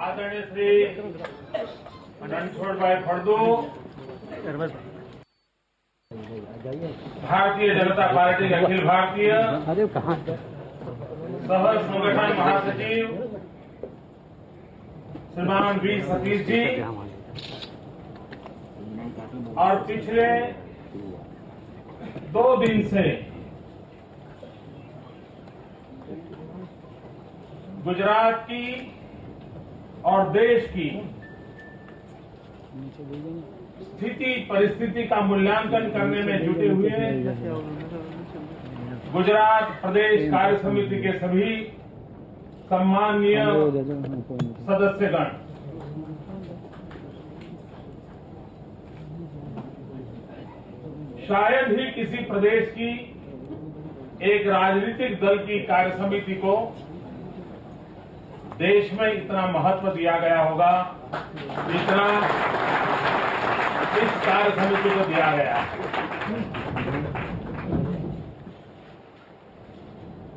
आदरणीय श्री रणछोड़भाई फड़दू, भारतीय जनता पार्टी के अखिल भारतीय सह संगठन महासचिव श्रीमान वी सतीश जी और पिछले 2 दिन से गुजरात की और देश की स्थिति परिस्थिति का मूल्यांकन करने में जुटे हुए गुजरात प्रदेश कार्य समिति के सभी सम्माननीय सदस्यगण, शायद ही किसी प्रदेश की एक राजनीतिक दल की कार्य समिति को देश में इतना महत्व दिया गया होगा जितना इस कार्य समिति को दिया गया है।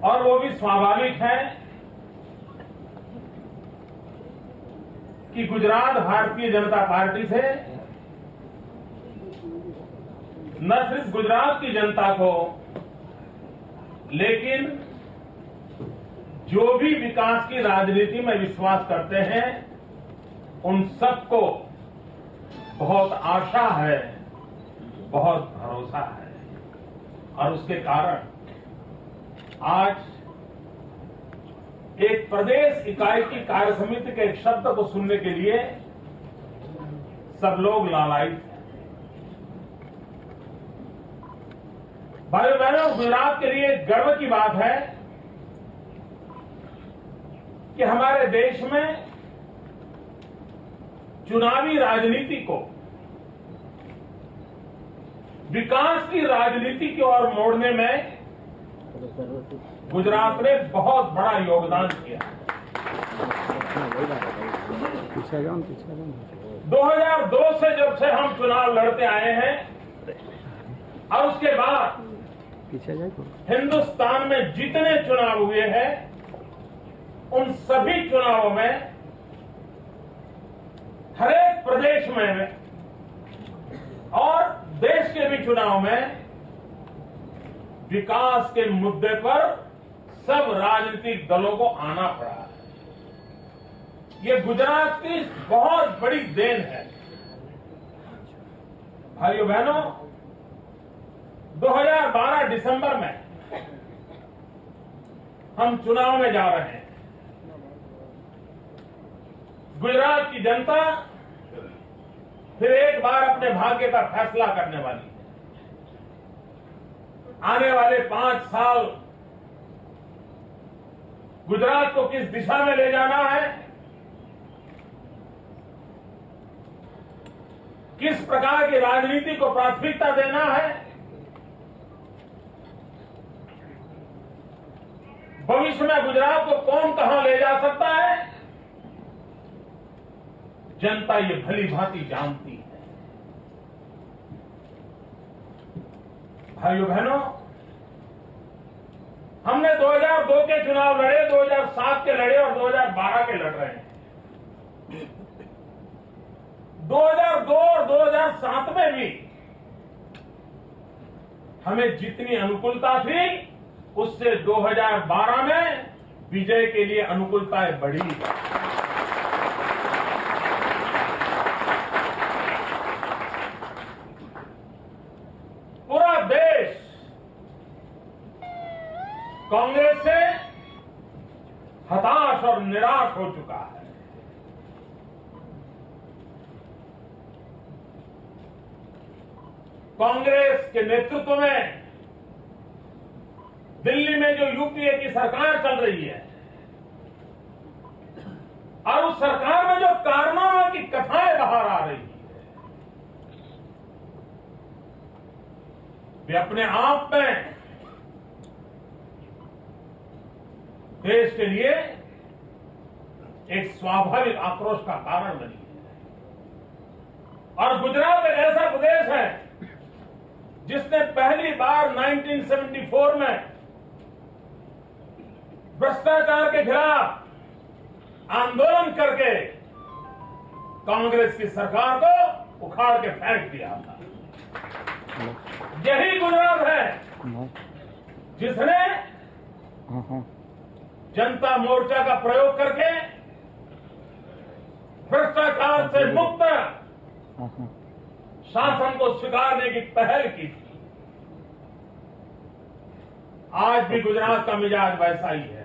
और वो भी स्वाभाविक है कि गुजरात भारतीय जनता पार्टी से न सिर्फ गुजरात की जनता को, लेकिन जो भी विकास की राजनीति में विश्वास करते हैं उन सबको बहुत आशा है, बहुत भरोसा है। और उसके कारण आज एक प्रदेश इकाई की कार्य समिति के एक शब्द को सुनने के लिए सब लोग लालायित हैं। भाइयों बहनों, गुजरात के लिए गर्व की बात है कि हमारे देश में चुनावी राजनीति को विकास की राजनीति की ओर मोड़ने में गुजरात ने बहुत बड़ा योगदान किया। 2002 से जब से हम चुनाव लड़ते आए हैं और उसके बाद हिंदुस्तान में जितने चुनाव हुए हैं उन सभी चुनावों में हर एक प्रदेश में और देश के भी चुनाव में विकास के मुद्दे पर सब राजनीतिक दलों को आना पड़ा है। ये गुजरात की बहुत बड़ी देन है। भाइयों बहनों, 2012 दिसंबर में हम चुनाव में जा रहे हैं। गुजरात की जनता फिर एक बार अपने भाग्य का फैसला करने वाली है। आने वाले 5 साल गुजरात को किस दिशा में ले जाना है, किस प्रकार की राजनीति को प्राथमिकता देना है, भविष्य में गुजरात को कौन कहां ले जा सकता है, जनता ये भली भांति जानती है। भाइयों बहनों, हमने 2002 के चुनाव लड़े, 2007 के लड़े और 2012 के लड़ रहे हैं। 2002 और 2007 में भी हमें जितनी अनुकूलता थी उससे 2012 में विजय के लिए अनुकूलताएं बढ़ी। पूरा देश कांग्रेस से हताश और निराश हो चुका है। कांग्रेस के नेतृत्व में दिल्ली में जो यूपीए की सरकार चल रही है और उस सरकार में जो कारनामा की कथाएं बाहर आ रही है, वे अपने आप में देश के लिए एक स्वाभाविक आक्रोश का कारण बनी है। और गुजरात एक ऐसा प्रदेश है जिसने पहली बार 1974 में भ्रष्टाचार के खिलाफ आंदोलन करके कांग्रेस की सरकार को उखाड़ के फेंक दिया था। यही गुजरात है जिसने जनता मोर्चा का प्रयोग करके भ्रष्टाचार से मुक्त शासन को स्वीकारने की पहल की थी। आज भी गुजरात का मिजाज वैसा ही है।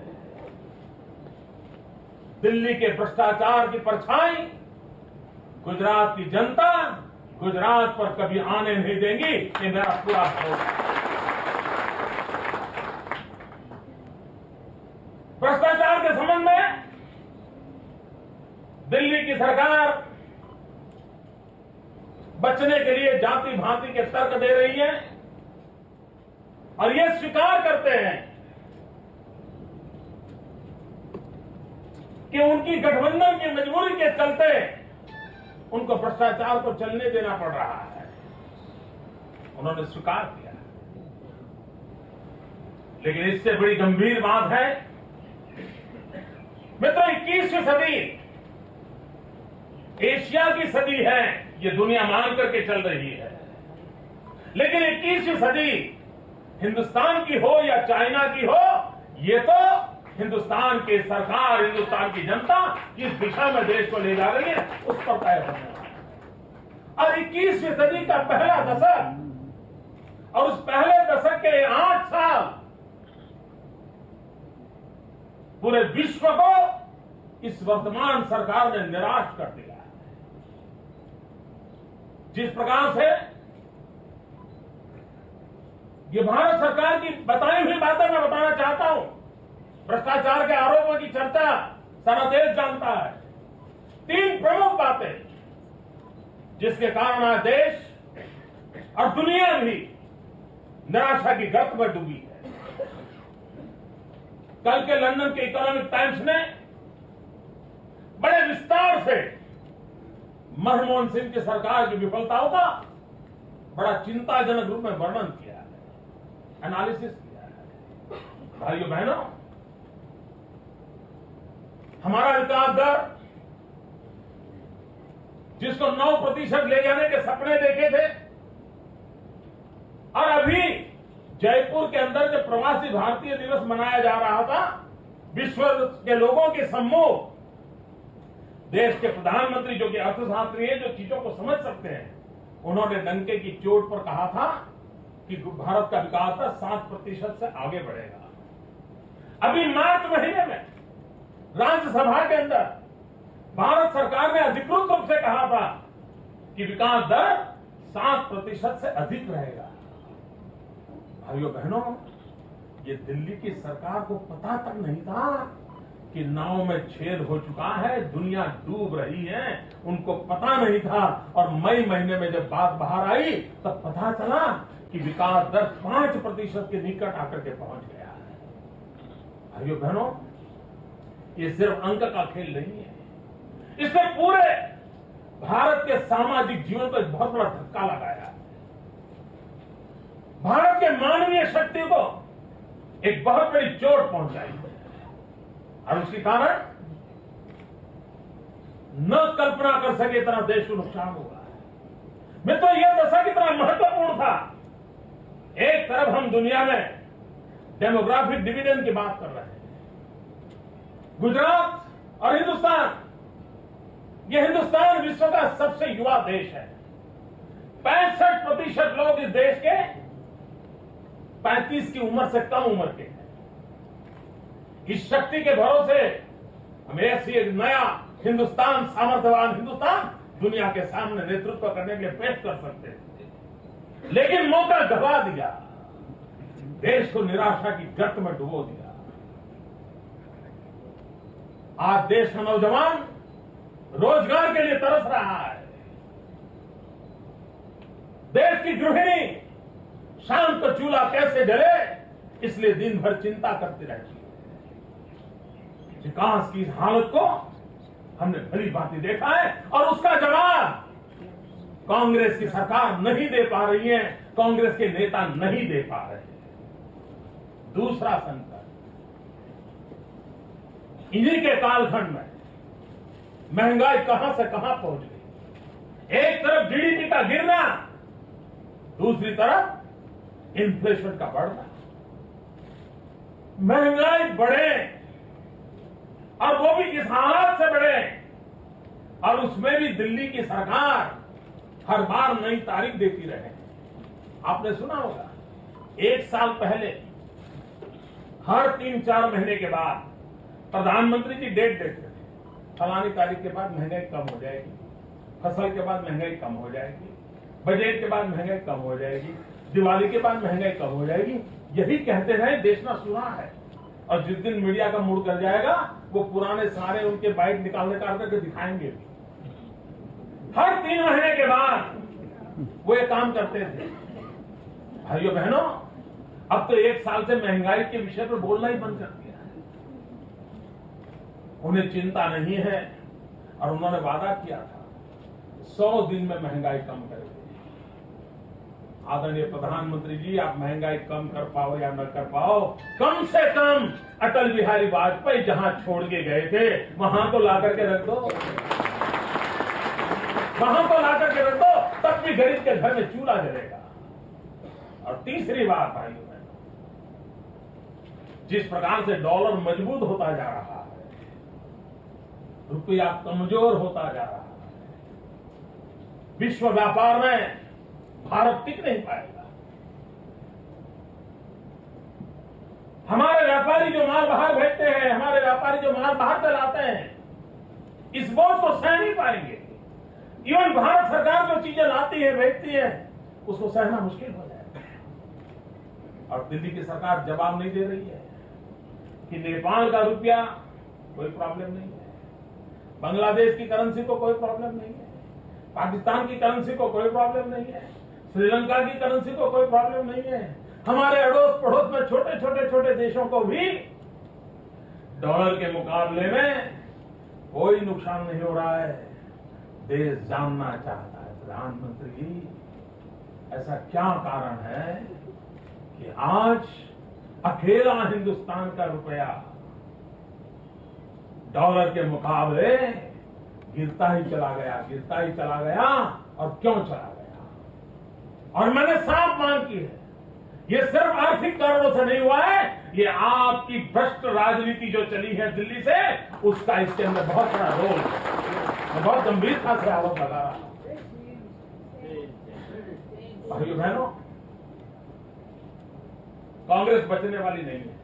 दिल्ली के भ्रष्टाचार की परछाई गुजरात की जनता गुजरात पर कभी आने नहीं देंगी, ये मेरा पूरा भरोसा है। भ्रष्टाचार के संबंध में दिल्ली की सरकार बचने के लिए जाति भांति के तर्क दे रही है और ये स्वीकार करते हैं कि उनकी गठबंधन की मजबूरी के चलते उनको भ्रष्टाचार को चलने देना पड़ रहा है। उन्होंने स्वीकार किया। लेकिन इससे बड़ी गंभीर बात है मित्रों, 21वीं सदी एशिया की सदी है, ये दुनिया मान करके चल रही है। लेकिन 21वीं सदी हिंदुस्तान की हो या चाइना की हो, ये तो हिंदुस्तान की सरकार, हिंदुस्तान की जनता किस दिशा में देश को ले जा रही है उस पर तय होने वाला है। और 21वीं सदी का पहला दशक और उस पहले दशक के 8 साल पूरे विश्व को इस वर्तमान सरकार ने निराश कर दिया है। जिस प्रकार से ये भारत सरकार की बताई हुई बातें मैं बताना चाहता हूं। भ्रष्टाचार के आरोपों की चर्चा सारा देश जानता है। 3 प्रमुख बातें जिसके कारण आज देश और दुनिया भी निराशा की गर्त में डूबी है। कल के लंदन के इकोनॉमिक टाइम्स ने बड़े विस्तार से मनमोहन सिंह की सरकार की विफलताओं का बड़ा चिंताजनक रूप में वर्णन किया है, एनालिसिस किया है। भाइयों बहनों, हमारा विकास दर जिसको 9% ले जाने के सपने देखे थे और अभी जयपुर के अंदर जब प्रवासी भारतीय दिवस मनाया जा रहा था, विश्व के लोगों के सम्मुख देश के प्रधानमंत्री जो कि अर्थशास्त्री हैं, जो चीजों को समझ सकते हैं, उन्होंने डंके की चोट पर कहा था कि भारत का विकास दर 7% से आगे बढ़ेगा। अभी मार्च महीने में राज्यसभा के अंदर भारत सरकार ने अधिकृत रूप से कहा था कि विकास दर 7% से अधिक रहेगा। भाइयों बहनों, ये दिल्ली की सरकार को पता तक नहीं था कि नाव में छेद हो चुका है, दुनिया डूब रही है, उनको पता नहीं था। और मई महीने में जब बात बाहर आई तब पता चला कि विकास दर 5% के निकट आकर के पहुंच गया है। भाइयों बहनों, ये सिर्फ अंक का खेल नहीं है, इसने पूरे भारत के सामाजिक जीवन को एक बहुत बड़ा धक्का लगाया है। भारत के मानवीय शक्ति को एक बहुत बड़ी चोट पहुंचाई है और उसके कारण न कल्पना कर सके इतना देश को नुकसान हुआ है। मित्रों, यह दशा कितना महत्वपूर्ण था। एक तरफ हम दुनिया में डेमोग्राफिक डिविडेंड की बात कर रहे हैं। गुजरात और हिंदुस्तान, यह हिंदुस्तान विश्व का सबसे युवा देश है। 65% लोग इस देश के 35 की उम्र से कम उम्र के हैं। इस शक्ति के भरोसे हम ऐसी एक नया हिंदुस्तान, सामर्थ्यवान हिंदुस्तान दुनिया के सामने नेतृत्व करने के लिए पेश कर सकते थे। लेकिन मौका गवा दिया, देश को निराशा की गर्त में डुबो दिया। आज देश का नौजवान रोजगार के लिए तरस रहा है। देश की गृहिणी शाम को चूल्हा कैसे जले इसलिए दिन भर चिंता करती रहती है। विकास की इस हालत को हमने भली भांति देखा है और उसका जवाब कांग्रेस की सरकार नहीं दे पा रही है, कांग्रेस के नेता नहीं दे पा रहे हैं। दूसरा संकट, इन्हीं के कालखंड में महंगाई कहां से कहां पहुंच गई। एक तरफ जीडीपी का गिरना, दूसरी तरफ इन्फ्लेशन का बढ़ना। महंगाई बढ़े और वो भी इस हालात से बढ़े, और उसमें भी दिल्ली की सरकार हर बार नई तारीख देती रहे। आपने सुना होगा, एक साल पहले हर 3-4 महीने के बाद प्रधानमंत्री जी डेट देते थे, फलानी तारीख के बाद महंगाई कम हो जाएगी, फसल के बाद महंगाई कम हो जाएगी, बजट के बाद महंगाई कम हो जाएगी, दिवाली के बाद महंगाई कम हो जाएगी। यही कहते रहे, देश ना सुना है। और जिस दिन मीडिया का मूड कर जाएगा, वो पुराने सारे उनके बाइट निकालने का करके दिखाएंगे भी। हर 3 महीने के बाद वो ये काम करते थे। भाइयों बहनों, अब तो 1 साल से महंगाई के विषय पर बोलना ही बंद कर दिया है। उन्हें चिंता नहीं है, और उन्होंने वादा किया था 100 दिन में महंगाई कम करेंगे। आदरणीय प्रधानमंत्री जी, आप महंगाई कम कर पाओ या न कर पाओ, कम से कम अटल बिहारी वाजपेयी जहां छोड़ के गए थे, वहां तो ला करके रख दो, वहां तो ला करके रख दो, तब भी गरीब के घर में चूल्हा जलेगा। और तीसरी बात भाइयों बहनों, जिस प्रकार से डॉलर मजबूत होता जा रहा है, रुपया कमजोर होता जा रहा है, विश्व व्यापार में भारत टिक नहीं पाएगा। हमारे व्यापारी जो माल बाहर भेजते हैं, हमारे व्यापारी जो माल बाहर चलाते हैं, इस बोझ को सह नहीं पाएंगे। इवन भारत सरकार जो चीजें लाती है, भेजती है, उसको सहना मुश्किल हो जाएगा। और दिल्ली की सरकार जवाब नहीं दे रही है कि नेपाल का रुपया कोई प्रॉब्लम नहीं है, बांग्लादेश की करेंसी को कोई प्रॉब्लम नहीं है, पाकिस्तान की करेंसी को कोई प्रॉब्लम नहीं है, श्रीलंका की करेंसी को कोई प्रॉब्लम नहीं है। हमारे अड़ोस पड़ोस में छोटे देशों को भी डॉलर के मुकाबले में कोई नुकसान नहीं हो रहा है। देश जानना चाहता है, प्रधानमंत्री जी, ऐसा क्या कारण है कि आज अकेला हिंदुस्तान का रुपया डॉलर के मुकाबले गिरता ही चला गया, और क्यों चला गया? और मैंने साफ मांग की है, ये सिर्फ आर्थिक कारणों से नहीं हुआ है, ये आपकी भ्रष्ट राजनीति जो चली है दिल्ली से, उसका इसके अंदर बहुत बड़ा रोल है। मैं बहुत गंभीरता से आरोप लगा रहा हूं। भाइयों बहनों, कांग्रेस बचने वाली नहीं है,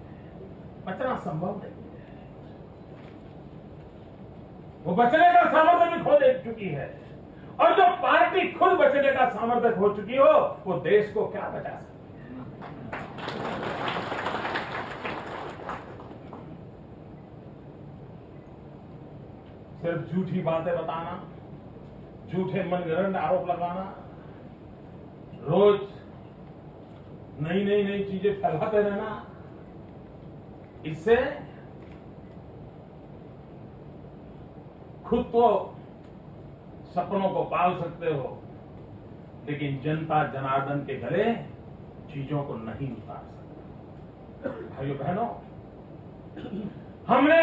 बचना संभव नहीं है। वो बचने का सामर्थ्य भी खो दे चुकी है, और जो पार्टी खुद बचने का सामर्थ्य खो चुकी हो, वो देश को क्या बचा सकती है? सिर्फ झूठी बातें बताना, झूठे मनगढ़ंत आरोप लगाना, रोज नई चीजें फैलाते रहना, इससे खुद तो सपनों को पाल सकते हो, लेकिन जनता जनार्दन के गले चीजों को नहीं उतार सकते। भाइयों बहनों, हमने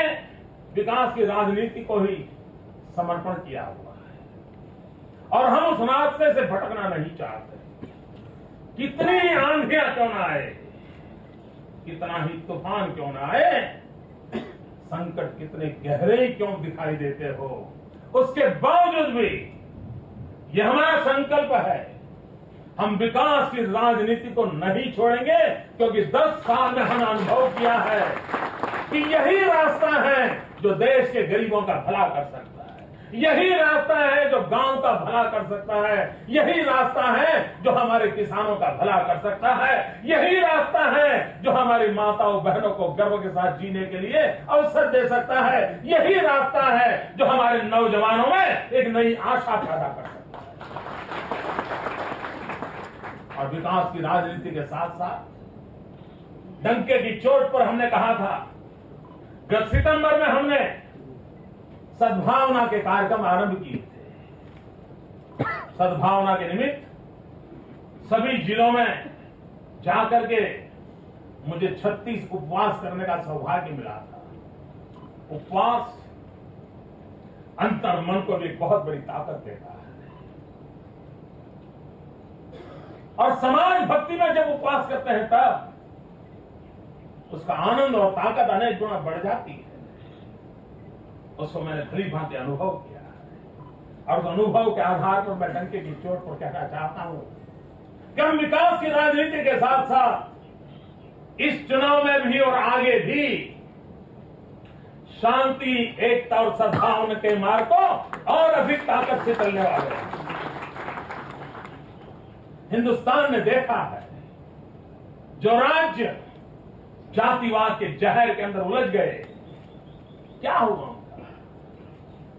विकास की राजनीति को ही समर्पण किया हुआ है, और हम उस रास्ते से भटकना नहीं चाहते। कितनी आंधियां क्यों ना आए, कितना ही तूफान क्यों ना आए, संकट कितने गहरे क्यों दिखाई देते हो, उसके बावजूद भी यह हमारा संकल्प है, हम विकास की राजनीति को नहीं छोड़ेंगे, क्योंकि 10 साल में हमने अनुभव किया है कि यही रास्ता है जो देश के गरीबों का भला कर सकता है, यही रास्ता है जो गांव का भला कर सकता है, यही रास्ता है जो हमारे किसानों का भला कर सकता है, यही रास्ता है जो हमारी माताओं बहनों को गर्व के साथ जीने के लिए अवसर दे सकता है, यही रास्ता है जो हमारे नौजवानों में एक नई आशा पैदा कर सकता है। और विकास की राजनीति के साथ साथ डंके की चोट पर हमने कहा था, गत सितंबर में हमने सद्भावना के कार्यक्रम आरंभ किए थे। सद्भावना के निमित्त सभी जिलों में जाकर के मुझे 36 उपवास करने का सौभाग्य मिला था। उपवास अंतर मन को भी बहुत बड़ी ताकत देता है। और समाज भक्ति में जब उपवास करते हैं तब उसका आनंद और ताकत अनेक गुना बढ़ जाती है। उसको मैंने भली भांति अनुभव किया है। और उस अनुभव के आधार पर मैं डंके की चोट पर कहना चाहता हूं कि हम विकास की राजनीति के साथ साथ इस चुनाव में भी और आगे भी शांति, एकता और सद्भावना के मार्ग को और अधिक ताकत से चलने वाले हैं। हिंदुस्तान ने देखा है, जो राज्य जातिवाद के जहर के अंदर उलझ गए, क्या हुआ उनका?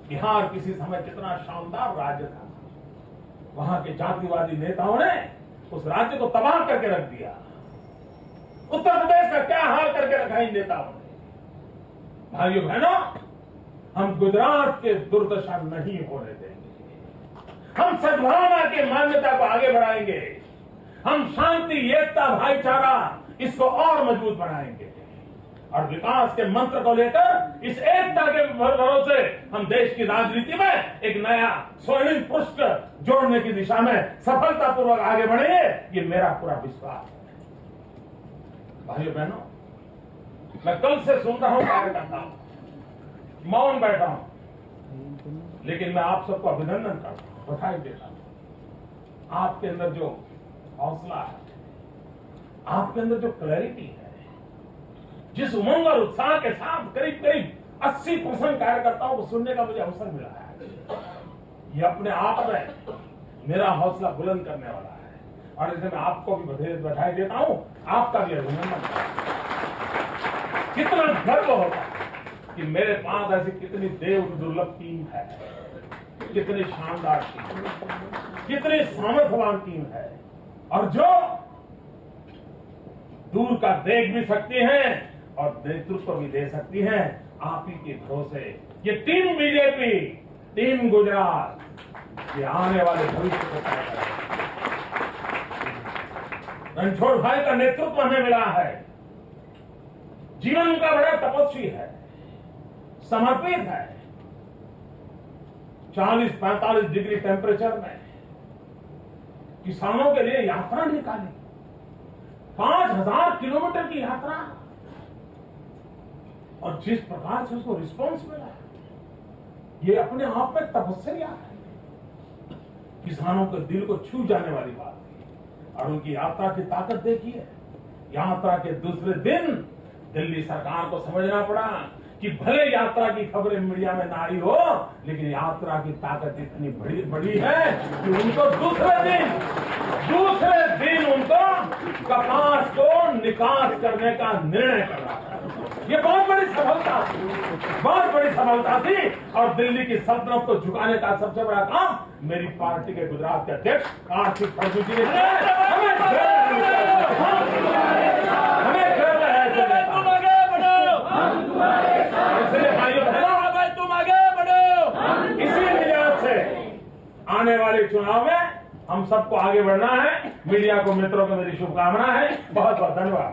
बिहार किसी समय कितना शानदार राज्य था, वहां के जातिवादी नेताओं ने उस राज्य को तबाह करके रख दिया। उत्तर प्रदेश का क्या हाल करके रखा इन नेताओं ने? भाइयों बहनों, हम गुजरात के दुर्दशा नहीं होने देंगे। हम सद्भावना की मान्यता को आगे बढ़ाएंगे। हम शांति, एकता, भाईचारा इसको और मजबूत बनाएंगे। और विकास के मंत्र को लेकर इस एकता के भरोसे हम देश की राजनीति में एक नया स्वर्णिम पृष्ठ जोड़ने की दिशा में सफलतापूर्वक आगे बढ़ेंगे, ये मेरा पूरा विश्वास है। भाइयों बहनों, मैं कल से सुन रहा हूं कार्यकर्ताओं, मौन बैठा हूं, लेकिन मैं आप सबको अभिनंदन करता हूं, बधाई देता हूं। आपके अंदर जो हौसला है, आपके अंदर जो क्लैरिटी है, जिस उमंग और उत्साह के साथ करीब करीब 80% कार्यकर्ताओं को सुनने का मुझे अवसर मिला है, ये अपने आप में मेरा हौसला बुलंद करने वाला है। और इसलिए मैं आपको भी बधाई देता हूं, आपका भी अभिनंदन करता हूं। कितना गर्व होता है कि मेरे पास ऐसी कितनी देव दुर्लभ टीम है, कितनी शानदार टीम, कितनी सामर्थ्यवान टीम है, और जो दूर का देख भी सकती हैं और नेतृत्व भी दे सकती हैं। आप ही के भरोसे ये टीम बीजेपी, टीम गुजरात, ये आने वाले भविष्य को तय करेगी। रणछोड़ भाई का नेतृत्व हमें मिला है। जीवन का बड़ा तपस्वी है, समर्पित है। 40-45 डिग्री टेम्परेचर में किसानों के लिए यात्रा निकाली, 5000 किलोमीटर की यात्रा, और जिस प्रकार से उसको रिस्पॉन्स मिला, ये अपने आप में तपस्या है। किसानों के दिल को छू जाने वाली बात है। और उनकी यात्रा की ताकत देखिए। यात्रा के दूसरे दिन दिल्ली सरकार को समझना पड़ा कि भले यात्रा की खबरें मीडिया में ना आई हो, लेकिन यात्रा की ताकत इतनी बड़ी है कि उनको दूसरे दिन उनको कपास को निकास करने का निर्णय करना था। ये बहुत बड़ी सफलता थी, बहुत बड़ी सफलता थी। और दिल्ली की सल्तनत को झुकाने का सबसे बड़ा काम मेरी पार्टी के गुजरात के अध्यक्ष आरसी फर्जू जी ने किया। हमें गर्व है, तुम आगे बढ़ो, इसलिए भाइयों बहनों, तुम आगे बढ़ो। इसी लिहाज से आने वाले चुनाव में हम सबको आगे बढ़ना है। मीडिया को मित्रों को मेरी शुभकामना है। बहुत बहुत धन्यवाद।